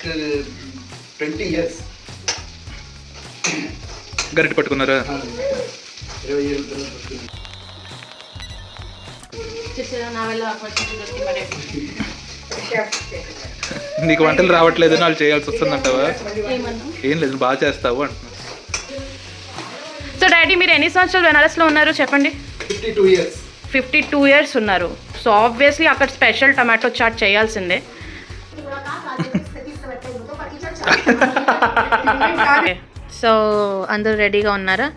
After 20 years. గరిటె పట్టుకున్నారా? 20 years పట్టుకున్నాను. నీకు వంటలు రావట్లేదు వాళ్ళు చేయాల్సి వస్తుందంటావా? ఏం లేదు, బాగా చేస్తావు అంటున్నా. సో డాడీ మీరు ఎన్ని సంవత్సరాలు బెనారస్లో ఉన్నారు చెప్పండి? 52 years. 52 years ఉన్నారు. సో ఆబ్వియస్లీ అక్కడ స్పెషల్ టమాటో చాట్ చేయాల్సిందే. సో అందరూ రెడీగా ఉన్నారా?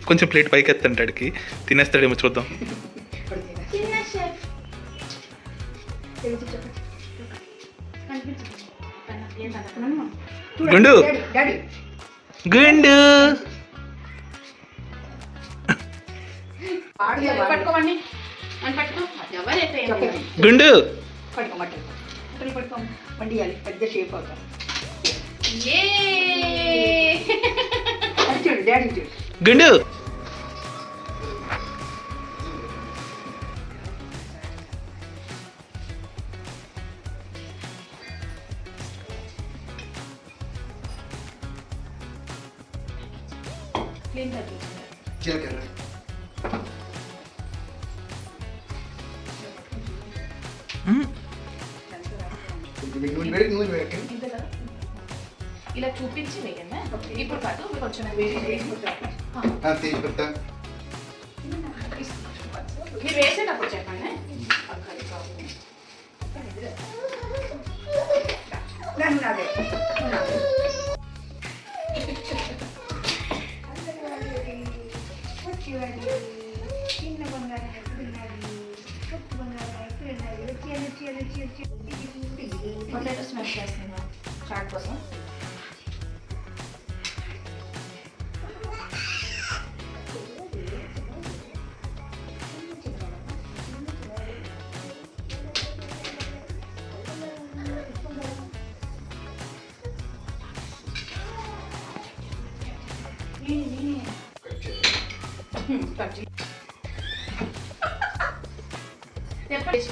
కొంచెం ప్లేట్ పైకి ఎత్తంటాడికి తినేస్తాడేమో చూద్దాం. గుండు గుండు గుండు పెద్ద షేప్ గుండు జీలకర్ర, నూనె వేయండి. ఇలా చూపించి వేయండి. ఇప్పుడు కాదు, కొంచెం తేజ్పత్తా మీరు వేసేటప్పుడు చెప్పండి. పొటాటో స్మాష్ చేస్తున్నాను చాట్ కోసం.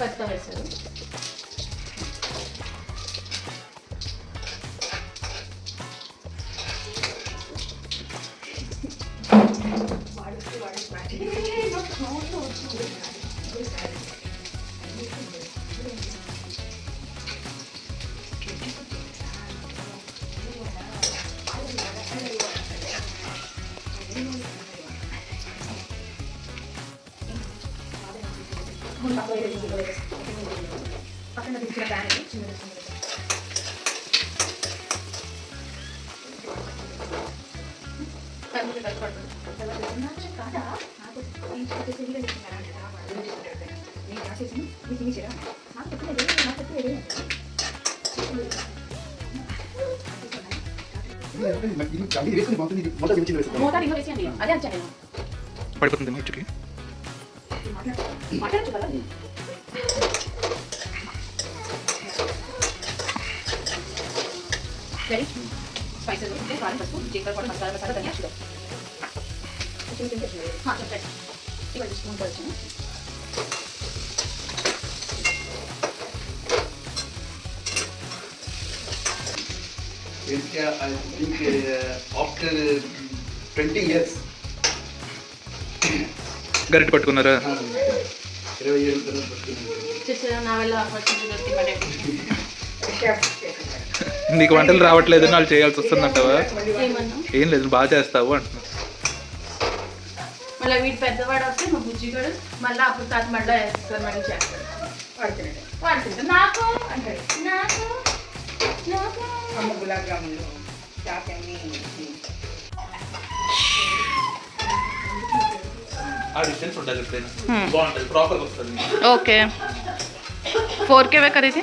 పత్తా వేసారు. పక్కన తెచ్చిన ప్యాన్ పడిపోతుంది మచ్చుకి. స్పైసెస్ కారం, పసుపు, జీలకర్ర పొడి, మసాలా మసాలా, ధనియా, షుగర్. చెప్పండి. ఇవాళ స్పూన్ వచ్చాను. I think after 20 years. గరిటె పట్టుకున్నారా? 20 years పట్టుకున్నాను. నీకు వంటలు రావట్లేదు వాళ్ళు చేయాల్సి వస్తుందంటావా? ఏం లేదు, బాగా చేస్తావు అంటున్నా. మళ్ళీ వీటి పెద్దవాడు వస్తే మా బుజ్జిగాడు మళ్ళీ అప్పుడు తాత మళ్ళీ వేస్తారు, మళ్ళీ చేస్తాడు. వాడుతుంటాడు నాకు అంటాడు, నాకు నాకు గులాబ్ జాములు ఓకే 4K కదా ఇది.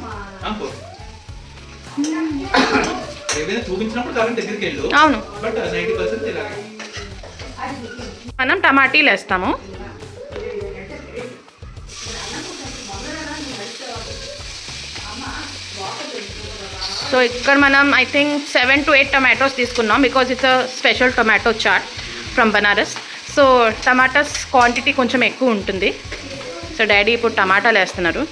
ఏదైనా చూపించినప్పుడు దాని దగ్గరికి వెళ్ళు, అవును, బట్ 90% ఇలాగే. మనం టమాటీలు వేస్తాము. సో ఇక్కడ మనం ఐ థింక్ 7 to 8 టమాటోస్ తీసుకున్నాం because it's a special tomato chaat from Banaras. So tomatoes quantity కొంచెం ఎక్కువ ఉంటుంది. సో డాడీ ఇప్పుడు టమాటాలు వేస్తున్నారు.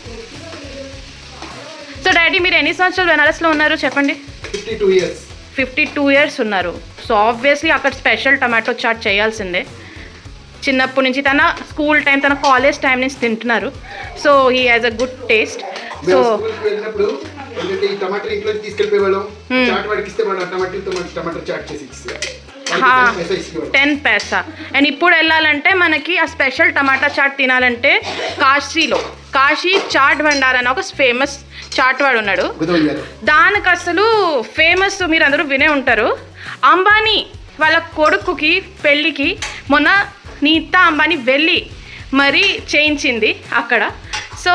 సో డాడీ మీరు ఎన్ని సంవత్సరాలు బనారస్లో ఉన్నారు చెప్పండి? 52 years. 52 years ఉన్నారు. సో ఆబ్వియస్లీ అక్కడ స్పెషల్ టమాటో చాట్ చేయాల్సిందే. చిన్నప్పటి నుంచి తన స్కూల్ టైం, తన కాలేజ్ టైం నుంచి తింటున్నారు. So he has a good taste. So మేము స్కూల్కి వెళ్ళినప్పుడు ఏంటంటే ఈ టమాటా ఇంట్లో తీసుకెళ్ళిపోయేవాళ్ళం. చాట్ వాడికి ఇస్తే వాడు టమాటా చాట్ చేసి ఇస్తారు. 10 పైసా. అండ్ ఇప్పుడు వెళ్ళాలంటే మనకి ఆ స్పెషల్ టమాటా చాట్ తినాలంటే కాశీలో కాశీ చాట్ భండార్ అని ఒక ఫేమస్ చాట్ వాడు ఉన్నాడు. దానికి అసలు ఫేమస్ మీరు అందరూ వినే ఉంటారు. అంబానీ వాళ్ళ కొడుకుకి పెళ్ళికి మొన్న నీతా అంబానీ వెళ్ళి మరీ చేయించింది అక్కడ. సో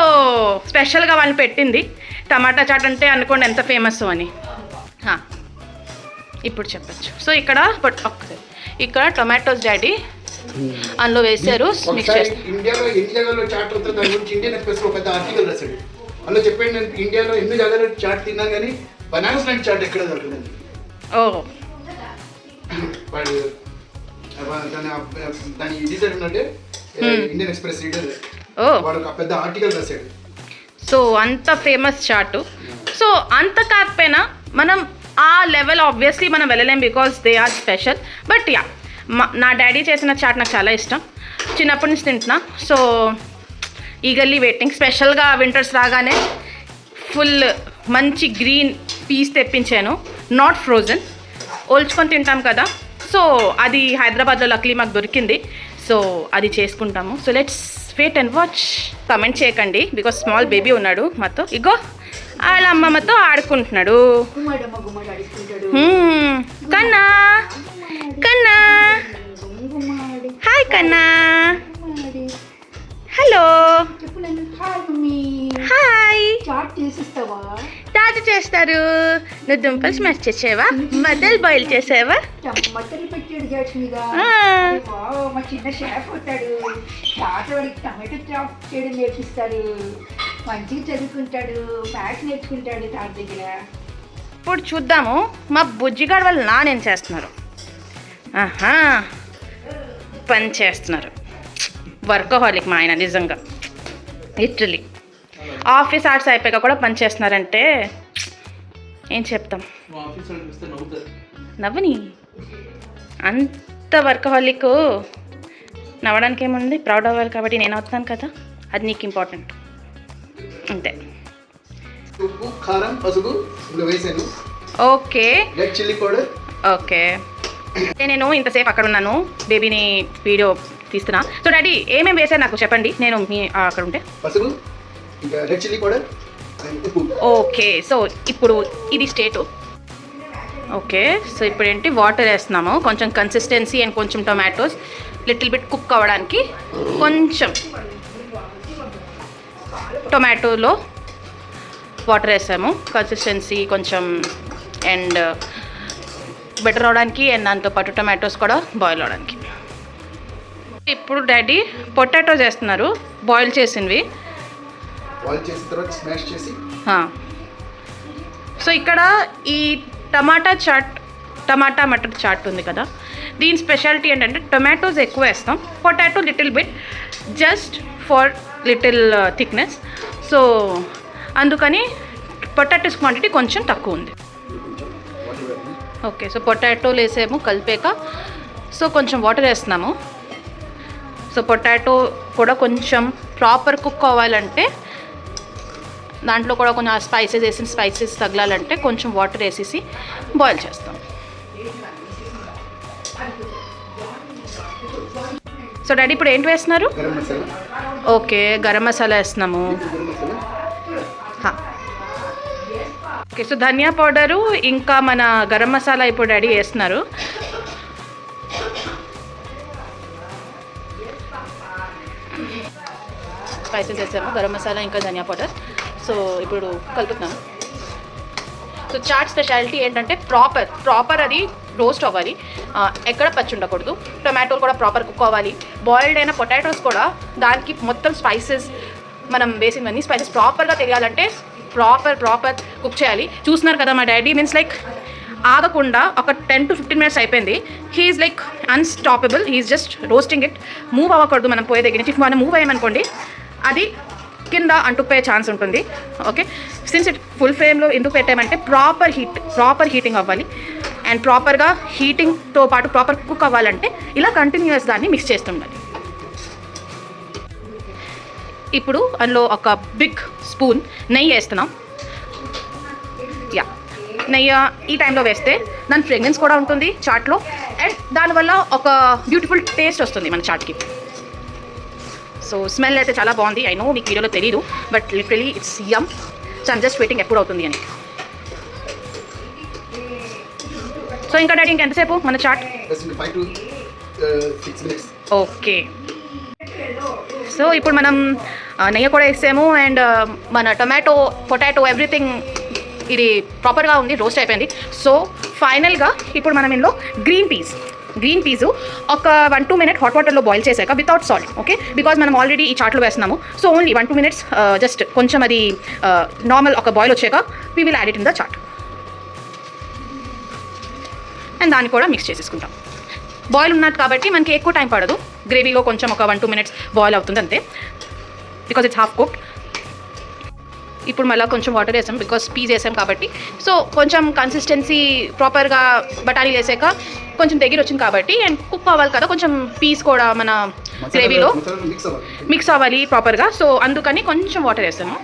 స్పెషల్గా వాళ్ళని పెట్టింది. టమాటా చాట్ అంటే అనుకోండి ఎంత ఫేమస్ అని. ఇప్పుడు చెప్పచ్చు. సో ఇక్కడ టొమాటోస్ డాడీ అందులో వేసారు, మిక్స్ చేస్తారు. ఇండియాలో చాట్ అవుతుంది దాని గురించి ఇండియన్ ఎక్స్ప్రెస్ ఒక పెద్ద ఆర్టికల్ రాశాడు. అందులో చెప్పండి, నేను ఇండియాలో ఎన్ని జాగాలో చాట్ తిన్నాను కానీ బనారస్ లాంటి చాట్ ఎక్కడ దొరకదండి. ఓ వాడు దాని ఎడిటర్ ఉన్నట్టే ఇండియన్ ఎక్స్ప్రెస్ రీడర్, వాడు ఒక పెద్ద ఆర్టికల్ రాశాడు. సో అంత ఫేమస్ చాటు. సో అంత కాకపోయినా మనం ఆ లెవెల్ ఆబ్వియస్లీ మనం వెళ్ళలేం because they are special. But yeah, నా డాడీ చేసిన చాట్ నాకు చాలా ఇష్టం, చిన్నప్పటి నుంచి తింటున్నా. So eagerly waiting. స్పెషల్గా వింటర్స్ రాగానే ఫుల్ మంచి గ్రీన్ పీస్ తెప్పించాను, నాట్ ఫ్రోజన్, ఓల్చుకొని తింటాం కదా. సో అది హైదరాబాద్లో లక్లీ మాకు దొరికింది. సో అది చేసుకుంటాము. So let's wait and watch. Comment చేయకండి బికాస్ స్మాల్ బేబీ ఉన్నాడు మాతో. ఇగో వాళ్ళ అమ్మమ్మతో ఆడుకుంటున్నాడు. కన్నా కన్నా హాయ్ కన్నా, హలో హాయ్. తాత చేస్తారు. నువ్వు దుంపలు స్మాష్ చేసావా? మదల్ బాయిల్ చేసావా? టమాటాలు పెట్టాడు గ్యాస్ మీద. మా చిన్న షెఫ్ అవుతాడు. తాత వాడికి టమాటో చాప్ చేయడం నేర్పిస్తారు. మంచిగా చదువుకుంటాడు, మ్యాథ్స్ నేర్చుకుంటాడు తాత దగ్గర. ఇప్పుడు చూద్దాము మా బుజ్జిగాడు వాళ్ళు నానేం చేస్తున్నారు. పని చేస్తున్నారు. వర్కహాలిక్ మా ఆయన నిజంగా, లిటరలీ. ఆఫీస్ ఆర్ట్స్ అయిపోయాక కూడా పని చేస్తున్నారంటే ఏం చెప్తాం. నవ్వని అంత వర్కహాలిక్. నవ్వడానికి ఏముంది, ప్రౌడ్ అవ్వాలి కాబట్టి నేను అవుతాను కదా, అది నీకు ఇంపార్టెంట్ అంతే. ఉప్పు, కారం, పసుపు వేసాను. Okay, red chilli powder. Okay. నేను ఇంతసేపు అక్కడ ఉన్నాను, బేబీని వీడియో తీస్తున్నా. సో డాడీ ఏమేమి వేసారు నాకు చెప్పండి, నేను మీ అక్కడ ఉంటే. పసుపు, ఇంకా రెడ్ చిల్లీ పౌడర్, ఉప్పు. ఓకే, సో ఇప్పుడు ఇది స్టేటు. ఓకే, సో ఇప్పుడు ఏంటి, వాటర్ వేస్తున్నాము కొంచెం కన్సిస్టెన్సీ అండ్ కొంచెం టొమాటోస్ లిటిల్ బిట్ కుక్ అవ్వడానికి. కొంచెం టొమాటోలో వాటర్ వేసాము కన్సిస్టెన్సీ కొంచెం అండ్ బెటర్ అవడానికి, అండ్ దాంతోపాటు టొమాటోస్ కూడా బాయిల్ అవడానికి. ఇప్పుడు డాడీ పొటాటోస్ వేస్తున్నారు, బాయిల్ చేసినవి. బాయిల్ చేసిన తర్వాత స్మాష్ చేసి. సో ఇక్కడ ఈ టమాటా మటర్ చాట్ ఉంది కదా, దీని స్పెషాలిటీ ఏంటంటే టొమాటోస్ ఎక్కువ వేస్తాం, potato little bit just for little thickness. So అందుకని పొటాటోస్ క్వాంటిటీ కొంచెం తక్కువ ఉంది. ఓకే, సో పొటాటోలు వేసాము కలిపాక. సో కొంచెం వాటర్ వేస్తున్నాము. సో పొటాటో కూడా కొంచెం ప్రాపర్ కుక్ అవ్వాలంటే, దాంట్లో కూడా కొంచెం స్పైసెస్ వేసిన స్పైసెస్ తగలాలంటే కొంచెం వాటర్ వేసేసి బాయిల్ చేస్తాం. సో డాడీ ఇప్పుడు ఏంటి వేస్తున్నారు? ఓకే, గరం మసాలా వేస్తున్నాము. ఓకే, సో ధనియా పౌడరు ఇంకా మన గరం మసాలా ఇప్పుడు డాడీ వేస్తున్నారు. స్పైసెస్ వేసాము, గరం మసాలా ఇంకా ధనియా పౌడర్. సో ఇప్పుడు కలుపుతున్నాము. సో సో చాట్ స్పెషాలిటీ ఏంటంటే ప్రాపర్ అది రోస్ట్ అవ్వాలి, ఎక్కడ పచ్చి ఉండకూడదు, టొమాటోలు కూడా ప్రాపర్ కుక్ అవ్వాలి, బాయిల్డ్ అయిన పొటాటోస్ కూడా దానికి మొత్తం స్పైసెస్ మనం వేసినవన్నీ స్పైసెస్ ప్రాపర్గా తెలియాలంటే ప్రాపర్ కుక్ చేయాలి. చూస్తున్నారు కదా మా డాడీ మీన్స్ లైక్ ఆగకుండా ఒక 10 to 15 minutes అయిపోయింది. He's like unstoppable, he's just roasting it. Move అవ్వకూడదు మనం పోయే దగ్గర నుంచి. మనం మూవ్ అయ్యామనుకోండి అది కింద అంటుకుపోయే ఛాన్స్ ఉంటుంది. ఓకే, సిన్స్ ఇట్ ఫుల్ ఫ్లేమ్లో ఎందుకు పెట్టామంటే ప్రాపర్ హీటింగ్ అవ్వాలి. అండ్ ప్రాపర్గా హీటింగ్తో పాటు ప్రాపర్ కుక్ అవ్వాలంటే ఇలా కంటిన్యూస్ దాన్ని మిక్స్ చేస్తుండాలి. ఇప్పుడు అందులో ఒక బిగ్ స్పూన్ నెయ్యి వేస్తున్నాం. నెయ్యి ఈ టైంలో వేస్తే దాని ఫ్రేగ్రెన్స్ కూడా ఉంటుంది చాట్లో, అండ్ దానివల్ల ఒక బ్యూటిఫుల్ టేస్ట్ వస్తుంది మన చాట్కి. సో స్మెల్ అయితే చాలా బాగుంది. ఐ నో మీకు వీడియోలో తెలీదు, but literally it's yum. So I'm just waiting ఎప్పుడు అవుతుంది అని. సో ఇంకా డాడీ ఇంకెంతసేపు మన chaat? 5 to 6 minutes. Okay, so ఇప్పుడు మనం నెయ్యి కూడా వేసాము అండ్ మన టొమాటో పొటాటో ఎవ్రీథింగ్ ఇది ప్రాపర్గా ఉంది, రోస్ట్ అయిపోయింది. సో ఫైనల్గా ఇప్పుడు మనం ఇందులో గ్రీన్ పీస్ ఒక 1-2 minutes హాట్ వాటర్లో బాయిల్ చేశాక వితౌట్ సాల్ట్. ఓకే, బికాజ్ మనం ఆల్రెడీ ఈ చాట్లో వేస్తున్నాము. సో ఓన్లీ 1-2 minutes జస్ట్ కొంచెం అది నార్మల్ ఒక బాయిల్ వచ్చాక we will add it in the chaat. And దాన్ని కూడా మిక్స్ చేసేసుకుంటాం. బాయిల్ ఉన్నట్టు కాబట్టి మనకి ఎక్కువ టైం పడదు. గ్రేవీలో కొంచెం ఒక 1-2 minutes బాయిల్ అవుతుంది అంతే, బికాజ్ ఇట్స్ హాఫ్ కుక్డ్. ఇప్పుడు మళ్ళీ కొంచెం వాటర్ వేసాం బికాజ్ పీస్ వేసాం కాబట్టి. సో కొంచెం కన్సిస్టెన్సీ ప్రాపర్గా బఠానీలు వేసాక కొంచెం దగ్గర వచ్చింది కాబట్టి, అండ్ కుక్ అవ్వాలి కదా కొంచెం పీస్ కూడా మన గ్రేవీలో మిక్స్ అవ్వాలి ప్రాపర్గా. సో అందుకని కొంచెం వాటర్ వేసాము.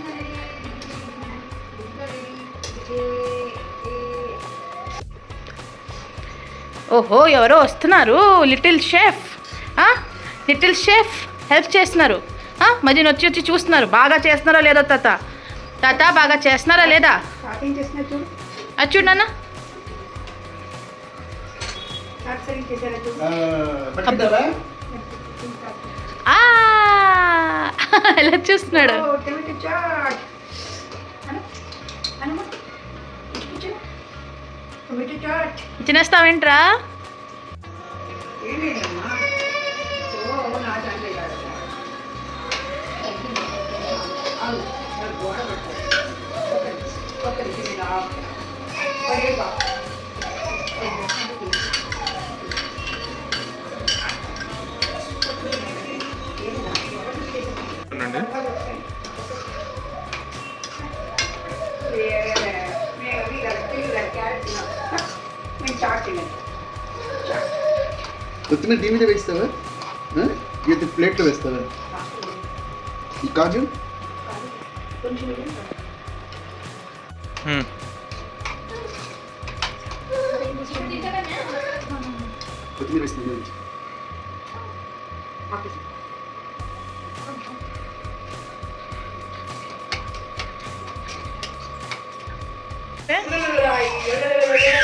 ఓహో, ఎవరో వస్తున్నారు. లిటిల్ షెఫ్ హెల్ప్ చేస్తున్నారు. మధ్యన వచ్చి చూస్తున్నారు బాగా చేస్తున్నారా లేదా తాత బాగా చేస్తున్నారా లేదా? అది చూడు నాన్న. ఎలా చూస్తున్నాడు. తినేస్తావేంట్రా? కొత్తిమీర దీని మీద వేస్తావా? ఇది ప్లేట్లో వేస్తావా? ఈ కాజు కొత్తిమీర వేస్తుంది.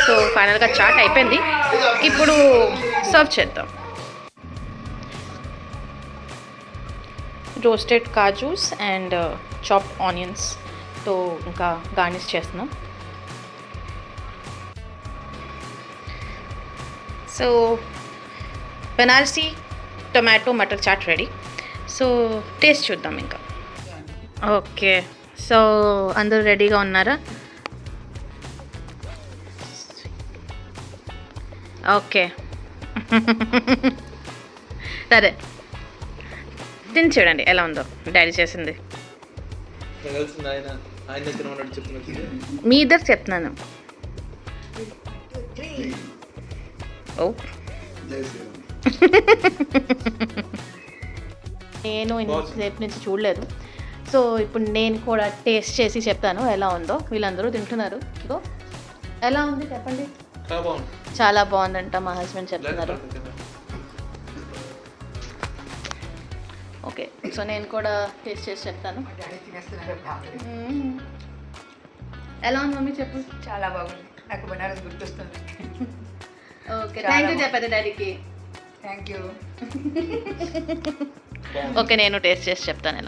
సో ఫైనల్గా చాట్ అయిపోయింది. ఇప్పుడు సర్వ్ చేద్దాం. రోస్టెడ్ కాజూస్ అండ్ చాప్డ్ ఆనియన్స్తో ఇంకా గార్నిష్ చేస్తున్నాం. So Banarasi tomato matar chat ready. So taste చూద్దాం ఇంకా. ఓకే, సో అందరూ రెడీగా ఉన్నారా? ఓకే, సరే తిని చూడండి ఎలా ఉందో డాడీ చేసింది. మీ ఇద్దరు చెప్తున్నాను. ఓ నేను ఇంతసేపు నుంచి చూడలేదు. సో ఇప్పుడు నేను కూడా టేస్ట్ చేసి చెప్తాను ఎలా ఉందో. వీళ్ళందరూ తింటున్నారు. ఇదో ఎలా ఉంది చెప్పండి. చాలా బాగుందంట మా హస్బెండ్ చెప్తున్నారు. ఓకే, సో నేను కూడా టేస్ట్ చేసి చెప్తాను. ఎలా ఉంది మమ్మీ చెప్పు. చాలా బాగుంది, నాకు బనారస్ గుర్తొస్తుంది. ఓకే, థ్యాంక్ యూ చెప్పదు డాడీకి. Thank you. ఓకే, నేను టేస్ట్ చేసి చెప్తాను ఎలా.